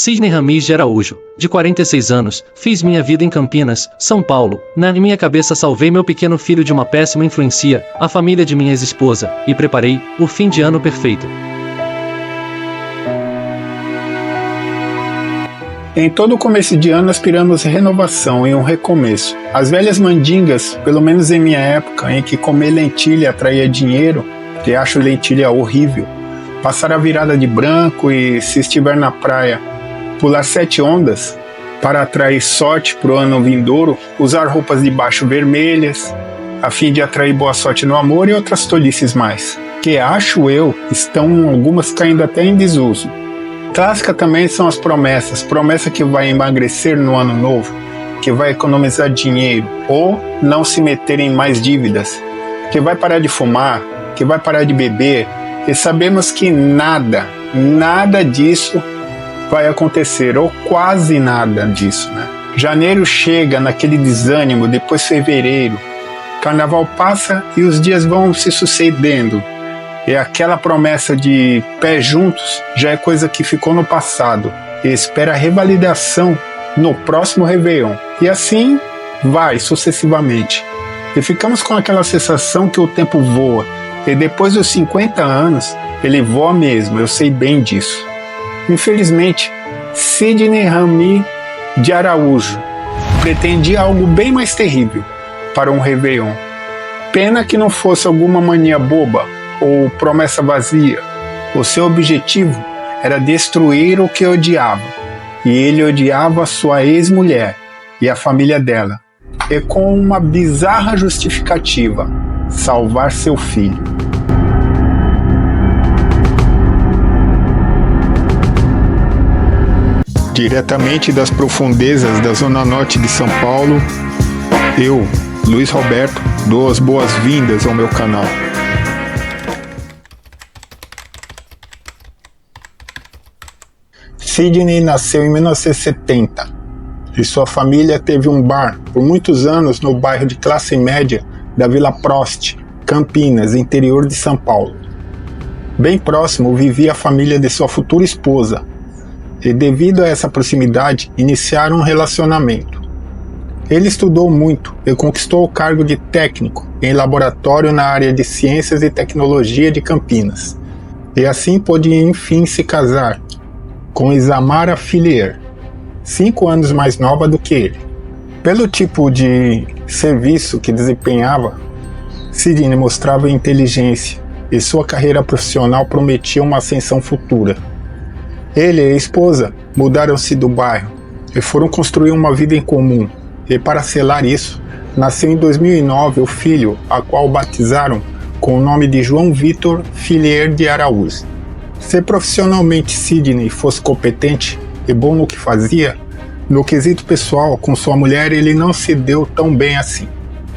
Sidney Ramis de Araújo, de 46 anos, fiz minha vida em Campinas, São Paulo. Na minha cabeça salvei meu pequeno filho de uma péssima influência, a família de minha ex-esposa, e preparei o fim de ano perfeito. Em todo começo de ano aspiramos renovação e um recomeço. As velhas mandingas, pelo menos em minha época, em que comer lentilha atraía dinheiro, que acho lentilha horrível, passar a virada de branco e, se estiver na praia, pular 7 ondas para atrair sorte para o ano vindouro, usar roupas de baixo vermelhas, a fim de atrair boa sorte no amor e outras tolices mais, que acho eu estão algumas caindo até em desuso. Clássica também são as promessas, promessa que vai emagrecer no ano novo, que vai economizar dinheiro ou não se meter em mais dívidas, que vai parar de fumar, que vai parar de beber, e sabemos que nada disso vai acontecer, ou quase nada disso, né? Janeiro chega naquele desânimo, depois fevereiro, carnaval passa e os dias vão se sucedendo, e aquela promessa de pés juntos já é coisa que ficou no passado e espera a revalidação no próximo Réveillon, e assim vai sucessivamente, e ficamos com aquela sensação que o tempo voa, e depois dos 50 anos ele voa mesmo, eu sei bem disso. Infelizmente, Sidney Ramis de Araújo pretendia algo bem mais terrível para um Réveillon. Pena que não fosse alguma mania boba ou promessa vazia. O seu objetivo era destruir o que odiava, e ele odiava sua ex-mulher e a família dela, e com uma bizarra justificativa: salvar seu filho. Diretamente das profundezas da Zona Norte de São Paulo, eu, Luiz Roberto, dou as boas-vindas ao meu canal. Sidney nasceu em 1970 e sua família teve um bar por muitos anos no bairro de classe média da Vila Prost, Campinas, interior de São Paulo. Bem próximo vivia a família de sua futura esposa, e devido a essa proximidade iniciaram um relacionamento. Ele estudou muito e conquistou o cargo de técnico em laboratório na área de ciências e tecnologia de Campinas, e assim pôde enfim se casar com Isamara Fillier, 5 anos mais nova do que ele. Pelo tipo de serviço que desempenhava, Sidney mostrava inteligência e sua carreira profissional prometia uma ascensão futura. Ele e a esposa mudaram-se do bairro e foram construir uma vida em comum, e para selar isso, nasceu em 2009 o filho, a qual batizaram com o nome de João Vitor Fillier de Araújo. Se profissionalmente Sidney fosse competente e bom no que fazia, no quesito pessoal com sua mulher ele não se deu tão bem assim.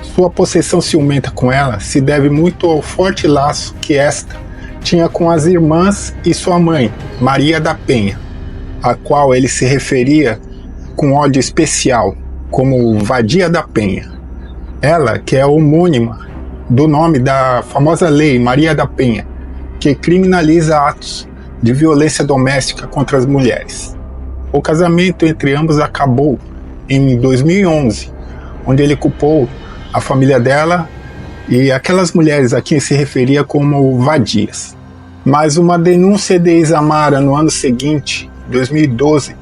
Sua possessão ciumenta com ela se deve muito ao forte laço que esta tinha com as irmãs e sua mãe, Maria da Penha, a qual ele se referia com ódio especial, como Vadia da Penha. Ela, que é homônima do nome da famosa lei Maria da Penha, que criminaliza atos de violência doméstica contra as mulheres. O casamento entre ambos acabou em 2011, onde ele culpou a família dela e aquelas mulheres a quem se referia como vadias. Mas uma denúncia de Isamara no ano seguinte, 2012,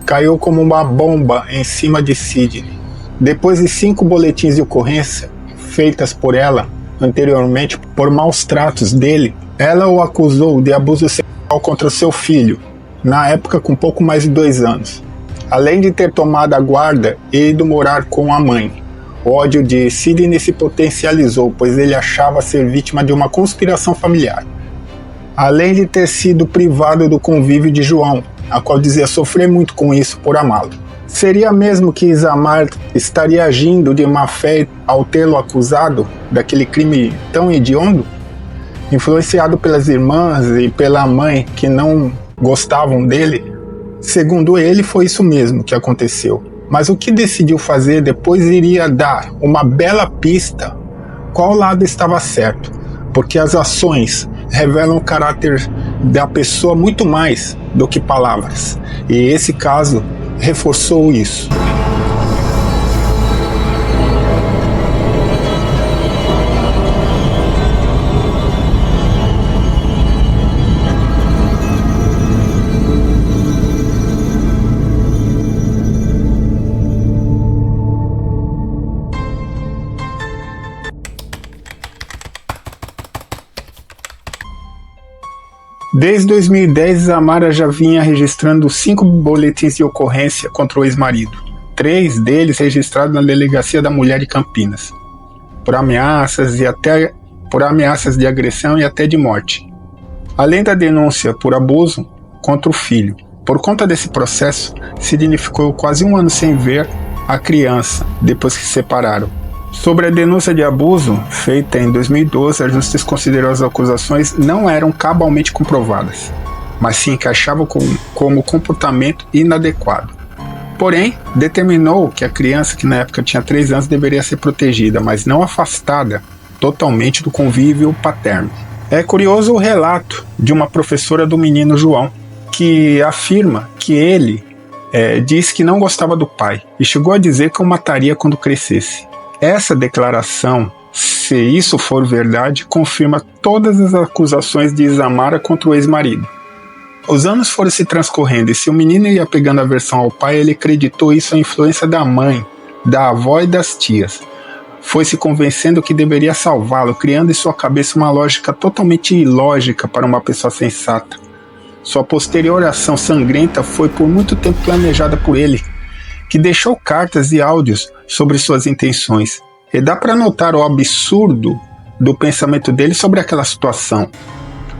caiu como uma bomba em cima de Sidney. Depois de 5 boletins de ocorrência feitas por ela anteriormente por maus tratos dele, ela o acusou de abuso sexual contra seu filho, na época com pouco mais de 2 anos, além de ter tomado a guarda e ido morar com a mãe. O ódio de Sidney se potencializou, pois ele achava ser vítima de uma conspiração familiar, além de ter sido privado do convívio de João, a qual dizia sofrer muito com isso por amá-lo. Seria mesmo que Isamar estaria agindo de má fé ao tê-lo acusado daquele crime tão hediondo? Influenciado pelas irmãs e pela mãe que não gostavam dele? Segundo ele, foi isso mesmo que aconteceu. Mas o que decidiu fazer depois iria dar uma bela pista qual lado estava certo, porque as ações revelam o caráter da pessoa muito mais do que palavras. E esse caso reforçou isso. Desde 2010, Isamara já vinha registrando 5 boletins de ocorrência contra o ex-marido. 3 deles registrados na Delegacia da Mulher de Campinas, por ameaças de agressão e até de morte. Além da denúncia por abuso contra o filho. Por conta desse processo, Sidney ficou quase 1 ano sem ver a criança, depois que se separaram. Sobre a denúncia de abuso, feita em 2012, a Justiça considerou as acusações não eram cabalmente comprovadas, mas se encaixavam como comportamento inadequado. Porém, determinou que a criança, que na época tinha 3 anos, deveria ser protegida, mas não afastada totalmente do convívio paterno. É curioso o relato de uma professora do menino João, que afirma que ele disse que não gostava do pai e chegou a dizer que o mataria quando crescesse. Essa declaração, se isso for verdade, confirma todas as acusações de Isamara contra o ex-marido. Os anos foram se transcorrendo e se o menino ia pegando aversão ao pai, ele acreditou isso à influência da mãe, da avó e das tias. Foi se convencendo que deveria salvá-lo, criando em sua cabeça uma lógica totalmente ilógica para uma pessoa sensata. Sua posterior ação sangrenta foi por muito tempo planejada por ele, que deixou cartas e áudios sobre suas intenções. E dá para notar o absurdo do pensamento dele sobre aquela situação.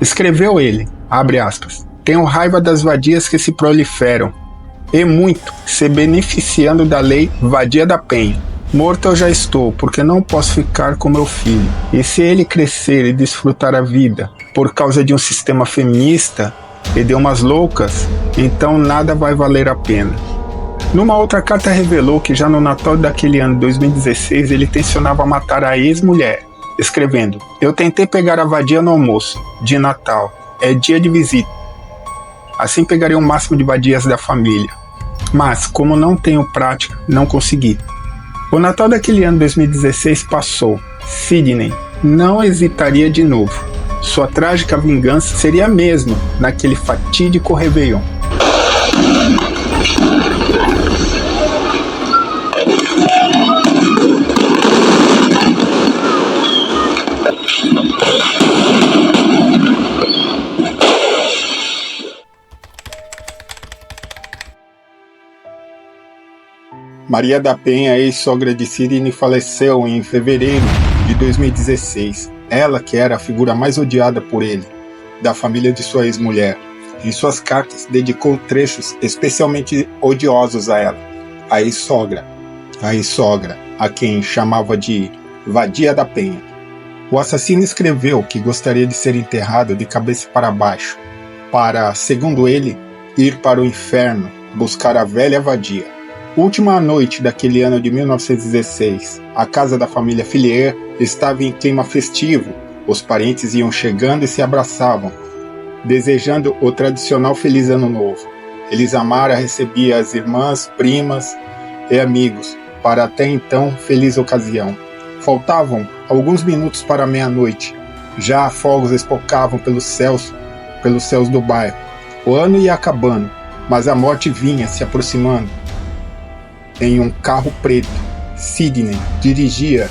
Escreveu ele, abre aspas, tenho raiva das vadias que se proliferam, e muito, se beneficiando da lei Vadia da Penha. Morto eu já estou, porque não posso ficar com meu filho. E se ele crescer e desfrutar a vida por causa de um sistema feminista e de umas loucas, então nada vai valer a pena. Numa outra carta revelou que já no Natal daquele ano, 2016, ele tensionava matar a ex-mulher, escrevendo, eu tentei pegar a vadia no almoço, de Natal, é dia de visita. Assim pegaria o máximo de vadias da família. Mas, como não tenho prática, não consegui. O Natal daquele ano, 2016, passou. Sidney não hesitaria de novo. Sua trágica vingança seria mesmo naquele fatídico Réveillon. Maria da Penha, ex-sogra de Sidney, faleceu em fevereiro de 2016. Ela, que era a figura mais odiada por ele, da família de sua ex-mulher. Em suas cartas, dedicou trechos especialmente odiosos a ela, a ex-sogra, a quem chamava de Vadia da Penha. O assassino escreveu que gostaria de ser enterrado de cabeça para baixo, para, segundo ele, ir para o inferno buscar a velha vadia. Última noite daquele ano de 1916, a casa da família Fillier estava em clima festivo. Os parentes iam chegando e se abraçavam, desejando o tradicional Feliz Ano Novo. Isamara recebia as irmãs, primas e amigos para até então feliz ocasião. Faltavam alguns minutos para meia-noite. Já fogos espocavam pelos céus do bairro. O ano ia acabando, mas a morte vinha se aproximando. Em um carro preto, Sidney dirigia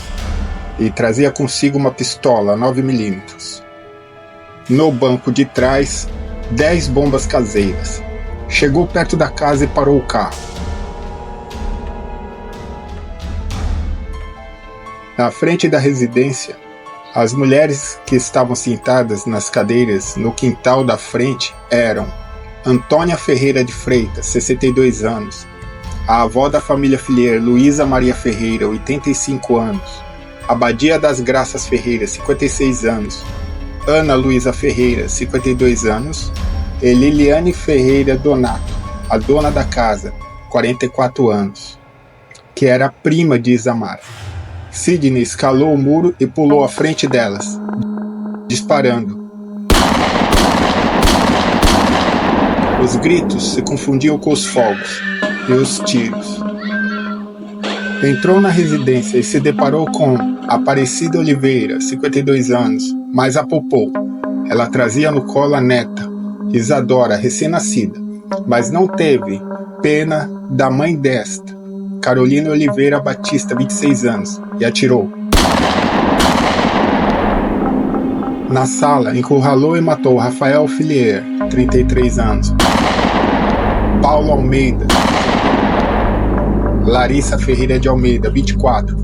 e trazia consigo uma pistola 9mm. No banco de trás, 10 bombas caseiras. Chegou perto da casa e parou o carro. Na frente da residência, as mulheres que estavam sentadas nas cadeiras no quintal da frente eram Antônia Ferreira de Freitas, 62 anos, a avó da família Fillier, Luísa Maria Ferreira, 85 anos, Abadia das Graças Ferreira, 56 anos, Ana Luísa Ferreira, 52 anos, e Liliane Ferreira Donato, a dona da casa, 44 anos, que era prima de Isamara. Sidney escalou o muro e pulou à frente delas, disparando. Os gritos se confundiam com os fogos e os tiros. Entrou na residência e se deparou com Aparecida Oliveira, 52 anos, mas apalpou. Ela trazia no colo a neta, Isadora, recém-nascida, mas não teve pena da mãe desta, Carolina Oliveira Batista, 26 anos, e atirou. Na sala, encurralou e matou Rafael Fillier, 33 anos, Paulo Almeida, Larissa Ferreira de Almeida, 24,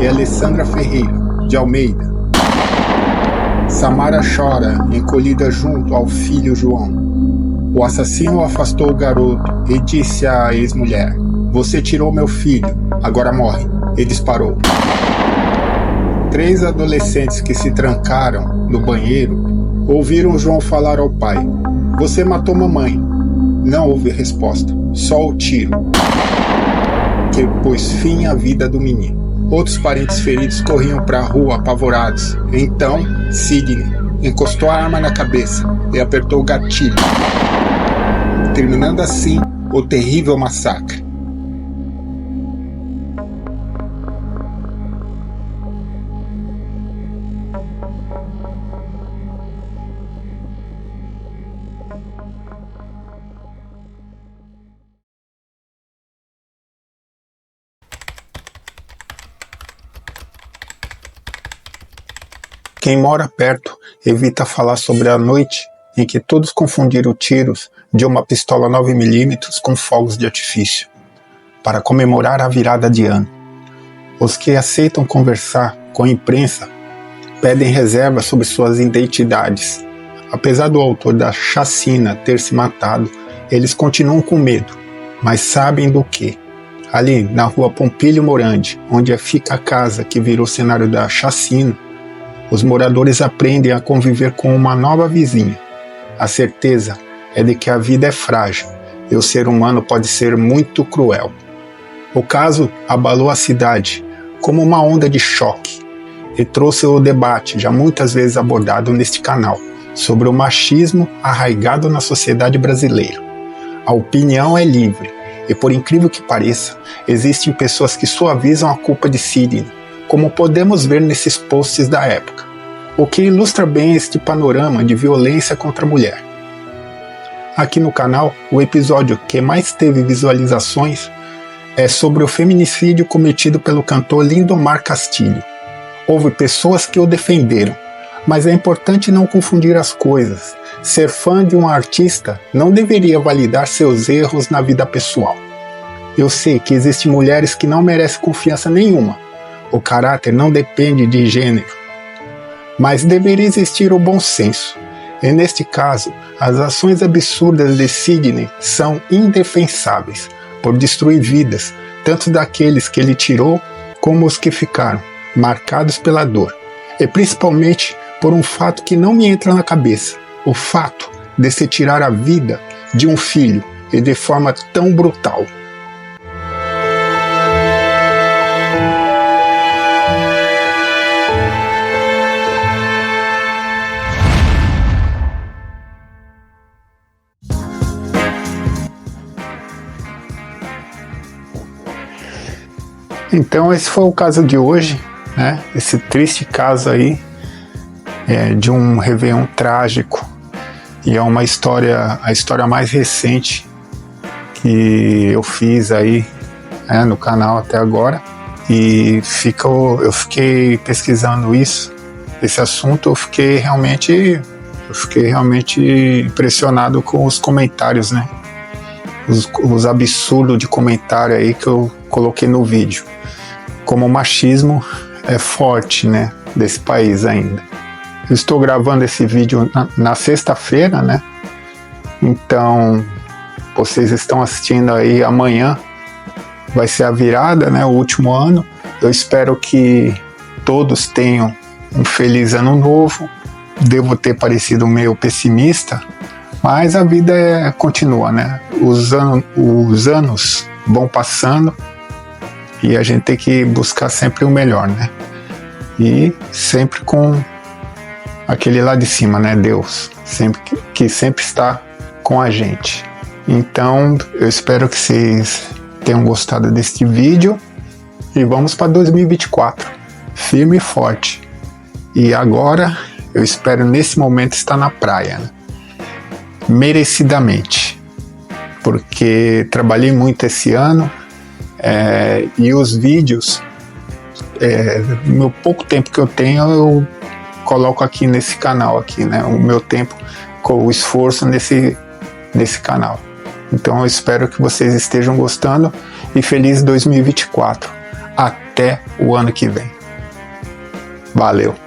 e Alessandra Ferreira de Almeida. Samara chora, encolhida junto ao filho João. O assassino afastou o garoto e disse à ex-mulher: "Você tirou meu filho, agora morre", e disparou. 3 adolescentes que se trancaram no banheiro ouviram João falar ao pai: "Você matou mamãe". Não houve resposta, só o tiro, que pôs fim à vida do menino. Outros parentes feridos corriam para a rua apavorados. Então, Sidney encostou a arma na cabeça e apertou o gatilho, terminando assim o terrível massacre. Quem mora perto evita falar sobre a noite em que todos confundiram tiros de uma pistola 9mm com fogos de artifício, para comemorar a virada de ano. Os que aceitam conversar com a imprensa pedem reserva sobre suas identidades. Apesar do autor da chacina ter se matado, eles continuam com medo, mas sabem do que. Ali, na rua Pompílio Morandi, onde fica a casa que virou cenário da chacina, os moradores aprendem a conviver com uma nova vizinha. A certeza é de que a vida é frágil e o ser humano pode ser muito cruel. O caso abalou a cidade como uma onda de choque e trouxe o debate, já muitas vezes abordado neste canal, sobre o machismo arraigado na sociedade brasileira. A opinião é livre e, por incrível que pareça, existem pessoas que suavizam a culpa de Sidney, como podemos ver nesses posts da época, o que ilustra bem este panorama de violência contra a mulher. Aqui no canal, o episódio que mais teve visualizações é sobre o feminicídio cometido pelo cantor Lindomar Castilho. Houve pessoas que o defenderam, mas é importante não confundir as coisas. Ser fã de um artista não deveria validar seus erros na vida pessoal. Eu sei que existem mulheres que não merecem confiança nenhuma. O caráter não depende de gênero. Mas deveria existir o bom senso. E neste caso, as ações absurdas de Sidney são indefensáveis, por destruir vidas, tanto daqueles que ele tirou, como os que ficaram, marcados pela dor. E principalmente por um fato que não me entra na cabeça, o fato de se tirar a vida de um filho, e de forma tão brutal. Então esse foi o caso de hoje, né? Esse triste caso aí de um Réveillon trágico, e é uma história, a história mais recente que eu fiz aí no canal até agora, e eu fiquei pesquisando esse assunto, eu fiquei realmente impressionado com os comentários, né? Os absurdos de comentário aí que eu coloquei no vídeo. Como o machismo é forte, né, desse país ainda. Eu estou gravando esse vídeo na sexta-feira, né? Então, vocês estão assistindo aí amanhã. Vai ser a virada, né, o último ano. Eu espero que todos tenham um feliz ano novo. Devo ter parecido meio pessimista, mas a vida continua, né? Os anos vão passando e a gente tem que buscar sempre o melhor, né? E sempre com aquele lá de cima, né? Deus, que sempre está com a gente. Então, eu espero que vocês tenham gostado deste vídeo e vamos para 2024, firme e forte. E agora, eu espero nesse momento estar na praia, né? Merecidamente, porque trabalhei muito esse ano e os vídeos, no meu pouco tempo que eu tenho, eu coloco aqui nesse canal aqui, né? O meu tempo com o esforço nesse canal. Então eu espero que vocês estejam gostando e feliz 2024. Até o ano que vem. Valeu!